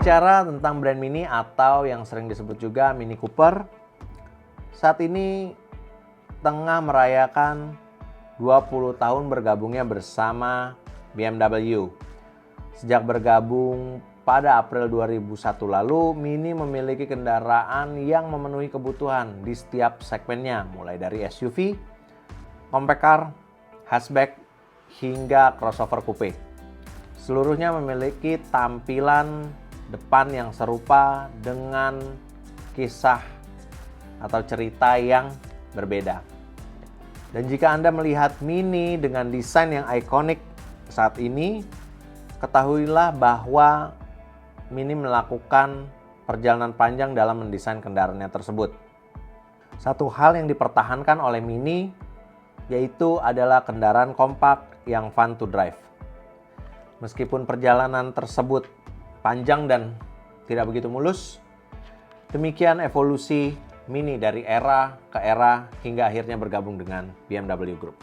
Berbicara tentang brand Mini atau yang sering disebut juga Mini Cooper, saat ini tengah merayakan 20 tahun bergabungnya bersama BMW. Sejak bergabung pada April 2001 lalu, Mini memiliki kendaraan yang memenuhi kebutuhan di setiap segmennya, mulai dari SUV, compact car, hatchback, hingga crossover coupe. Seluruhnya memiliki tampilan depan yang serupa dengan kisah atau cerita yang berbeda. Dan jika Anda melihat Mini dengan desain yang ikonik saat ini, ketahuilah bahwa Mini melakukan perjalanan panjang dalam mendesain kendaraannya tersebut. Satu hal yang dipertahankan oleh Mini yaitu adalah kendaraan kompak yang fun to drive. Meskipun perjalanan tersebut panjang dan tidak begitu mulus, demikian evolusi Mini dari era ke era hingga akhirnya bergabung dengan BMW Group.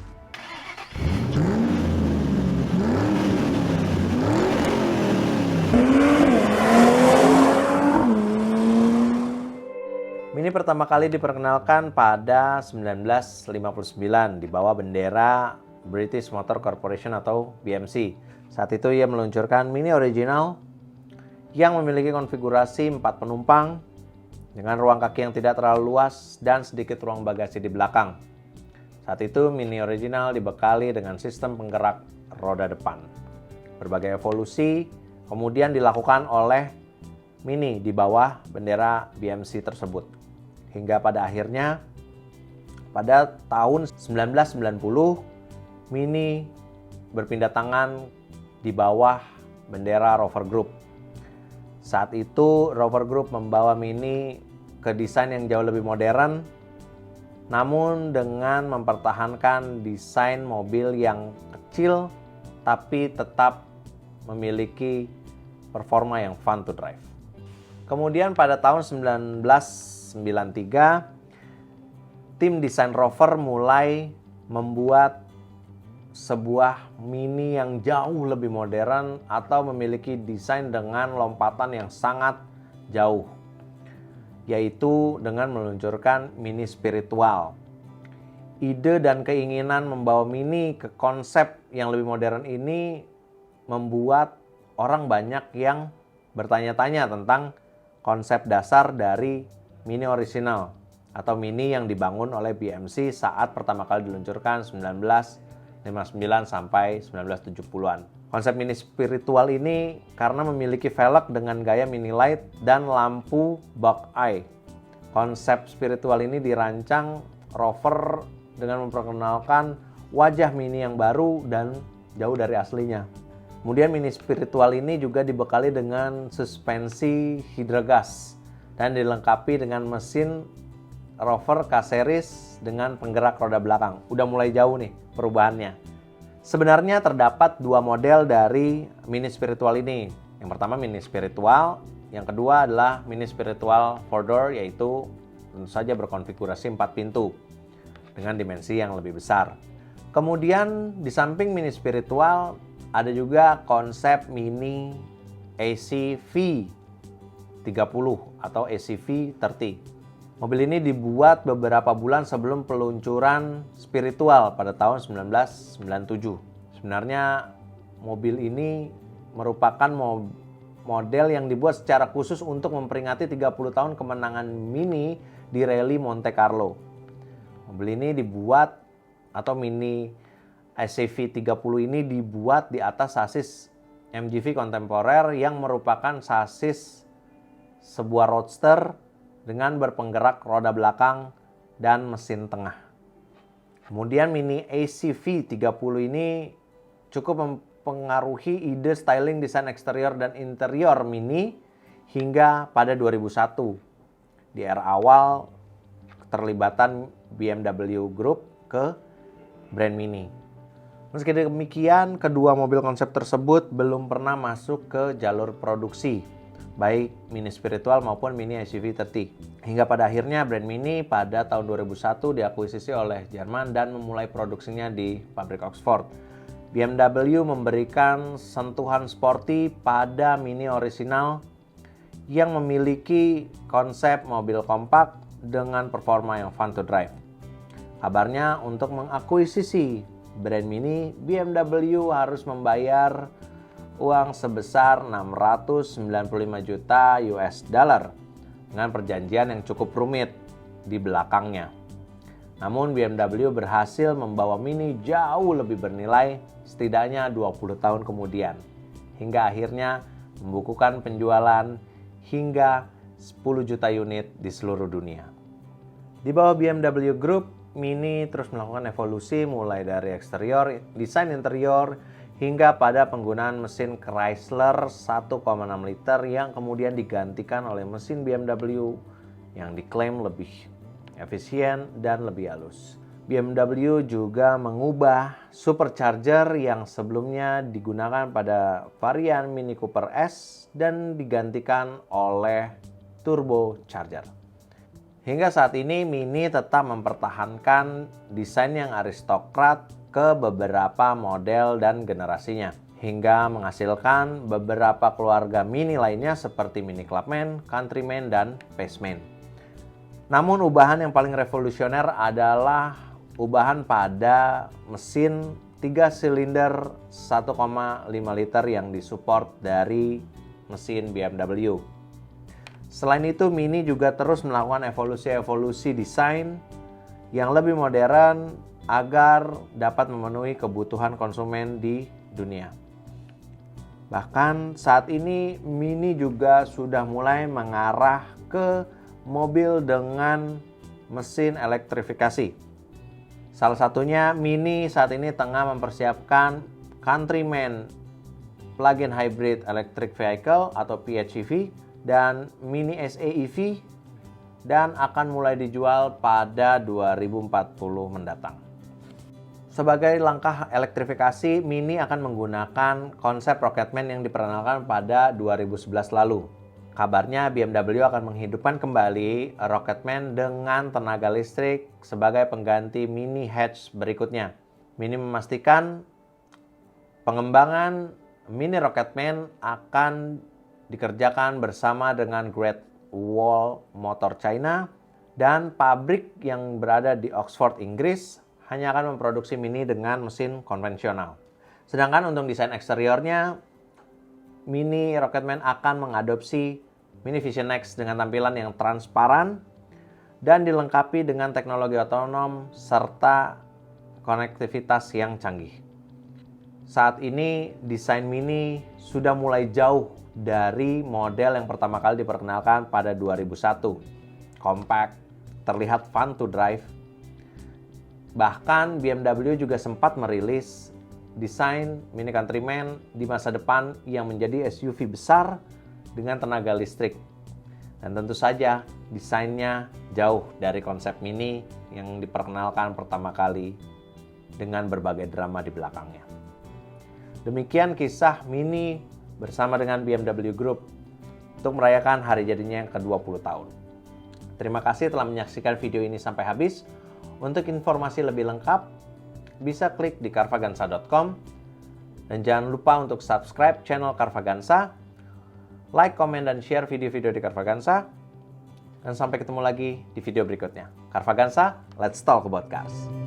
Mini pertama kali diperkenalkan pada 1959 di bawah bendera British Motor Corporation atau BMC. Saat itu ia meluncurkan Mini original yang memiliki konfigurasi 4 penumpang dengan ruang kaki yang tidak terlalu luas dan sedikit ruang bagasi di belakang. Saat itu Mini original dibekali dengan sistem penggerak roda depan. Berbagai evolusi kemudian dilakukan oleh Mini di bawah bendera BMC tersebut. Hingga pada akhirnya pada tahun 1990 Mini berpindah tangan di bawah bendera Rover Group. Saat itu Rover Group membawa Mini ke desain yang jauh lebih modern, namun dengan mempertahankan desain mobil yang kecil tapi tetap memiliki performa yang fun to drive. Kemudian pada tahun 1993, tim desain Rover mulai membuat sebuah Mini yang jauh lebih modern atau memiliki desain dengan lompatan yang sangat jauh, yaitu dengan meluncurkan Mini Spiritual. Ide dan keinginan membawa Mini ke konsep yang lebih modern ini membuat orang banyak yang bertanya-tanya tentang konsep dasar dari Mini original atau Mini yang dibangun oleh BMC saat pertama kali diluncurkan 1959 sampai 1970-an. Konsep Mini Spiritual ini karena memiliki velg dengan gaya mini light dan lampu bug eye. Konsep Spiritual ini dirancang Rover dengan memperkenalkan wajah Mini yang baru dan jauh dari aslinya. Kemudian Mini Spiritual ini juga dibekali dengan suspensi hidrogas dan dilengkapi dengan mesin Rover K-Series dengan penggerak roda belakang. Udah mulai jauh nih perubahannya. Sebenarnya terdapat dua model dari Mini Spiritual ini. Yang pertama Mini Spiritual, yang kedua adalah Mini Spiritual 4-door, yaitu tentu saja berkonfigurasi 4 pintu dengan dimensi yang lebih besar. Kemudian di samping Mini Spiritual ada juga konsep Mini ACV 30 atau ACV 30. Mobil ini dibuat beberapa bulan sebelum peluncuran Spiritual pada tahun 1997. Sebenarnya mobil ini merupakan model yang dibuat secara khusus untuk memperingati 30 tahun kemenangan Mini di Rally Monte Carlo. Mobil ini dibuat atau Mini ACV 30 ini dibuat di atas sasis MGV kontemporer yang merupakan sasis sebuah roadster dengan berpenggerak roda belakang dan mesin tengah. Kemudian Mini ACV 30 ini cukup mempengaruhi ide styling desain eksterior dan interior Mini hingga pada 2001. Di era awal keterlibatan BMW Group ke brand Mini. Meski demikian, kedua mobil konsep tersebut belum pernah masuk ke jalur produksi, baik Mini Spiritual maupun Mini ACV 30. Hingga pada akhirnya brand Mini pada tahun 2001 diakuisisi oleh Jerman dan memulai produksinya di pabrik Oxford. BMW memberikan sentuhan sporty pada Mini original yang memiliki konsep mobil kompak dengan performa yang fun to drive. Kabarnya untuk mengakuisisi brand Mini, BMW harus membayar uang sebesar 695 juta US dollar dengan perjanjian yang cukup rumit di belakangnya. Namun BMW berhasil membawa Mini jauh lebih bernilai setidaknya 20 tahun kemudian, hingga akhirnya membukukan penjualan hingga 10 juta unit di seluruh dunia. Di bawah BMW Group, Mini terus melakukan evolusi mulai dari eksterior, desain interior, hingga pada penggunaan mesin Chrysler 1,6 liter yang kemudian digantikan oleh mesin BMW yang diklaim lebih efisien dan lebih halus. BMW juga mengubah supercharger yang sebelumnya digunakan pada varian Mini Cooper S dan digantikan oleh turbocharger. Hingga saat ini Mini tetap mempertahankan desain yang aristokrat ke beberapa model dan generasinya, hingga menghasilkan beberapa keluarga Mini lainnya seperti Mini Clubman, Countryman, dan Paceman. Namun ubahan yang paling revolusioner adalah ubahan pada mesin 3 silinder 1,5 liter yang disupport dari mesin BMW. Selain itu, Mini juga terus melakukan evolusi desain yang lebih modern agar dapat memenuhi kebutuhan konsumen di dunia. Bahkan saat ini Mini juga sudah mulai mengarah ke mobil dengan mesin elektrifikasi. Salah satunya Mini saat ini tengah mempersiapkan Countryman Plug-in Hybrid Electric Vehicle atau PHEV dan Mini SE-EV dan akan mulai dijual pada 2040 mendatang. Sebagai langkah elektrifikasi, Mini akan menggunakan konsep Rocketman yang diperkenalkan pada 2011 lalu. Kabarnya BMW akan menghidupkan kembali Rocketman dengan tenaga listrik sebagai pengganti Mini hatch berikutnya. Mini memastikan pengembangan Mini Rocketman akan dikerjakan bersama dengan Great Wall Motor China dan pabrik yang berada di Oxford, Inggris hanya akan memproduksi Mini dengan mesin konvensional. Sedangkan untuk desain eksteriornya, Mini Rocketman akan mengadopsi Mini Vision Next dengan tampilan yang transparan dan dilengkapi dengan teknologi otonom serta konektivitas yang canggih. Saat ini desain Mini sudah mulai jauh dari model yang pertama kali diperkenalkan pada 2001. Compact, terlihat fun to drive. Bahkan BMW juga sempat merilis desain Mini Countryman di masa depan yang menjadi SUV besar dengan tenaga listrik. Dan tentu saja desainnya jauh dari konsep Mini yang diperkenalkan pertama kali dengan berbagai drama di belakangnya. Demikian kisah Mini bersama dengan BMW Group untuk merayakan hari jadinya yang ke-20 tahun. Terima kasih telah menyaksikan video ini sampai habis. Untuk informasi lebih lengkap, bisa klik di carvaganza.com. Dan jangan lupa untuk subscribe channel Carvaganza, like, komen, dan share video-video di Carvaganza. Dan sampai ketemu lagi di video berikutnya. Carvaganza, let's talk about cars.